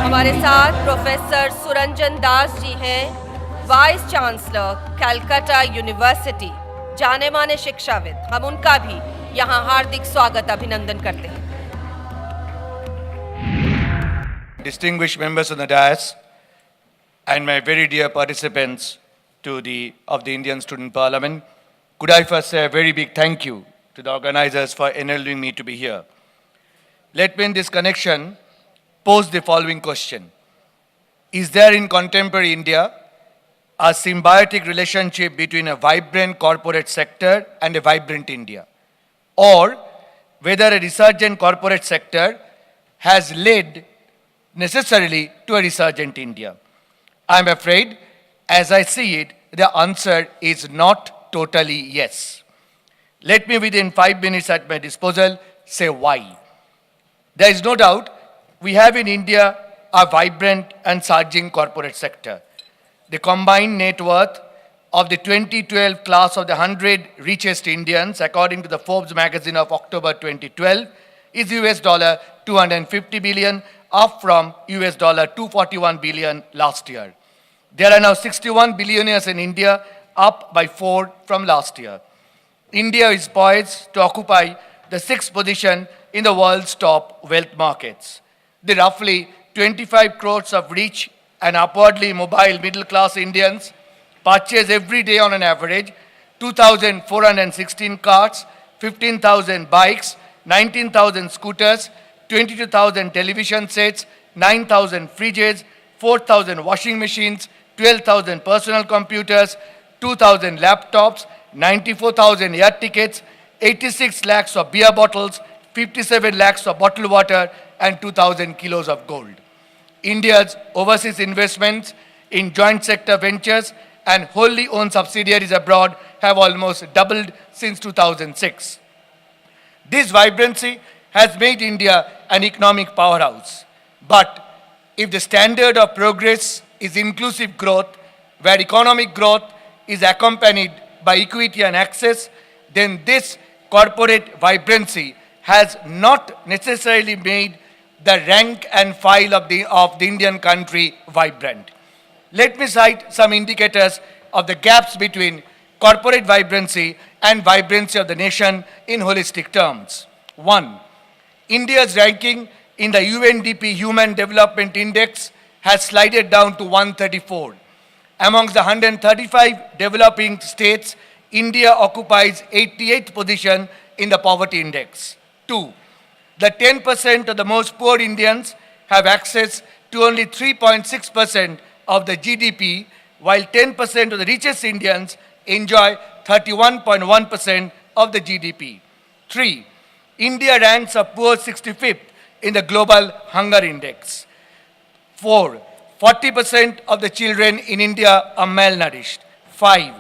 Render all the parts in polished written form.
हमारे साथ प्रोफेसर सुरंजन दास जी हैं, वाइस चांसलर कलकत्ता यूनिवर्सिटी, जाने माने शिक्षाविद। हम उनका भी यहाँ हार्दिक स्वागत अभिनंदन करते हैं। Distinguished members of the dais and my very dear participants of the Indian Student Parliament, could I first say a very big thank you to the organizers for enabling me to be here. Let me in this connection pose the following question. Is there in contemporary India a symbiotic relationship between a vibrant corporate sector and a vibrant India? Or whether a resurgent corporate sector has led necessarily to a resurgent India? I'm afraid, as I see it, the answer is not totally yes. Let me, within 5 minutes at my disposal, say why. There is no doubt we have in India a vibrant and surging corporate sector. The combined net worth of the 2012 class of the 100 richest Indians, according to the Forbes magazine of October 2012, is US $250 billion, up from US $241 billion last year. There are now 61 billionaires in India, up by 4 from last year. India is poised to occupy the 6th position in the world's top wealth markets. The roughly 25 crores of rich and upwardly mobile middle-class Indians purchase every day on an average 2,416 cars, 15,000 bikes, 19,000 scooters, 22,000 television sets, 9,000 fridges, 4,000 washing machines, 12,000 personal computers, 2,000 laptops, 94,000 air tickets, 86 lakhs of beer bottles, 57 lakhs of bottled water, and 2,000 kilos of gold. India's overseas investments in joint sector ventures and wholly owned subsidiaries abroad have almost doubled since 2006. This vibrancy has made India an economic powerhouse. But if the standard of progress is inclusive growth, where economic growth is accompanied by equity and access, then this corporate vibrancy has not necessarily made the rank and file of the Indian country vibrant. Let me cite some indicators of the gaps between corporate vibrancy and vibrancy of the nation in holistic terms. 1. India's ranking in the UNDP Human Development Index has slided down to 134. Amongst the 135 developing states, India occupies 88th position in the poverty index. 2. The 10% of the most poor Indians have access to only 3.6% of the GDP, while 10% of the richest Indians enjoy 31.1% of the GDP. 3. India ranks a poor 65th in the global hunger index. 4. 40% of the children in India are malnourished. 5.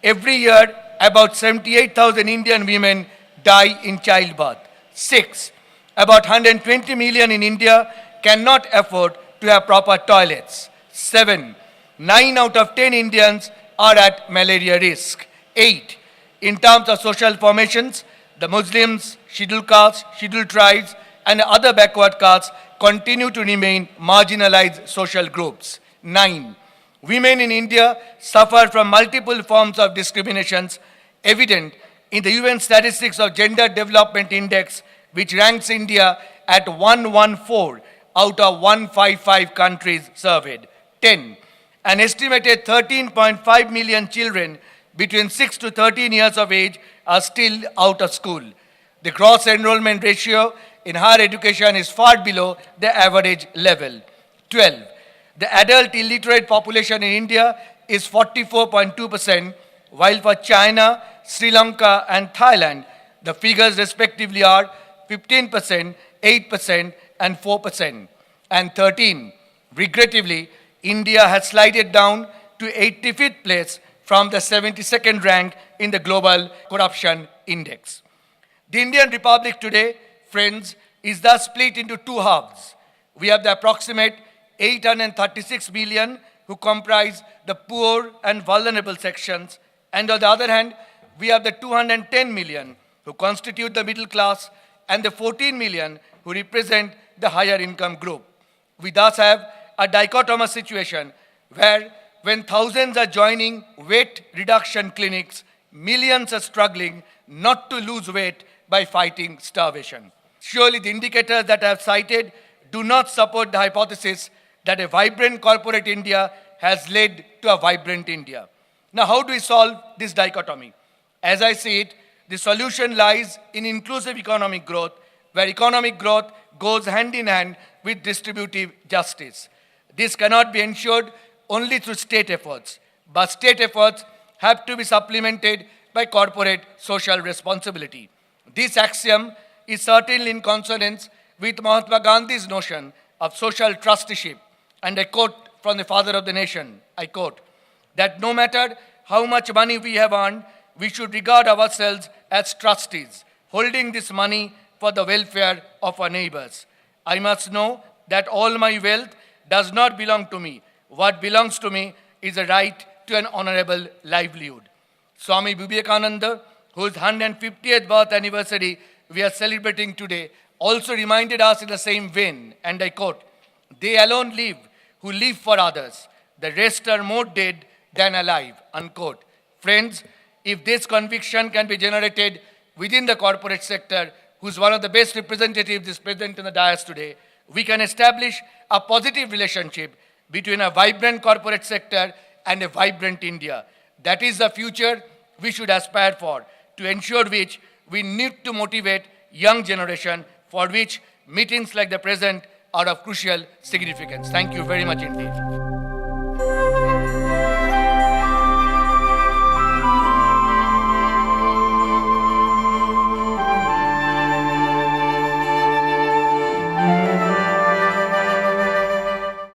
Every year, about 78,000 Indian women die in childbirth. 6. About 120 million in India cannot afford to have proper toilets. 7. 9 out of 10 Indians are at malaria risk. 8. In terms of social formations, the Muslims, scheduled castes, scheduled tribes, and other backward castes continue to remain marginalized social groups. 9. Women in India suffer from multiple forms of discriminations evident in the UN Statistics of Gender Development Index, which ranks India at 114 out of 155 countries surveyed. 10. An estimated 13.5 million children between 6 to 13 years of age are still out of school. The gross enrollment ratio in higher education is far below the average level. 12. The adult illiterate population in India is 44.2%, while for China, Sri Lanka, and Thailand, the figures respectively are 15%, 8%, and 4%. And 13. Regrettably, India has slided down to 85th place from the 72nd rank in the Global Corruption Index. The Indian Republic today, friends, is thus split into two halves. We have the approximate 836 million who comprise the poor and vulnerable sections, and on the other hand, we have the 210 million who constitute the middle class and the 14 million who represent the higher income group. We thus have a dichotomous situation where when thousands are joining weight reduction clinics, millions are struggling not to lose weight by fighting starvation. Surely the indicators that I have cited do not support the hypothesis that a vibrant corporate India has led to a vibrant India. Now, how do we solve this dichotomy? As I see it, the solution lies in inclusive economic growth, where economic growth goes hand in hand with distributive justice. This cannot be ensured only through state efforts, but state efforts have to be supplemented by corporate social responsibility. This axiom is certainly in consonance with Mahatma Gandhi's notion of social trusteeship, and I quote from the father of the nation, I quote, that no matter how much money we have earned, we should regard ourselves as trustees, holding this money for the welfare of our neighbors. I must know that all my wealth does not belong to me. What belongs to me is a right to an honorable livelihood. Swami Vivekananda, whose 150th birth anniversary we are celebrating today, also reminded us in the same vein, and I quote, they alone live who live for others. The rest are more dead than alive, unquote. Friends, if this conviction can be generated within the corporate sector, who's one of the best representatives is present in the dais today, we can establish a positive relationship between a vibrant corporate sector and a vibrant India. That is the future we should aspire for, to ensure which we need to motivate young generation, for which meetings like the present are of crucial significance. Thank you very much indeed.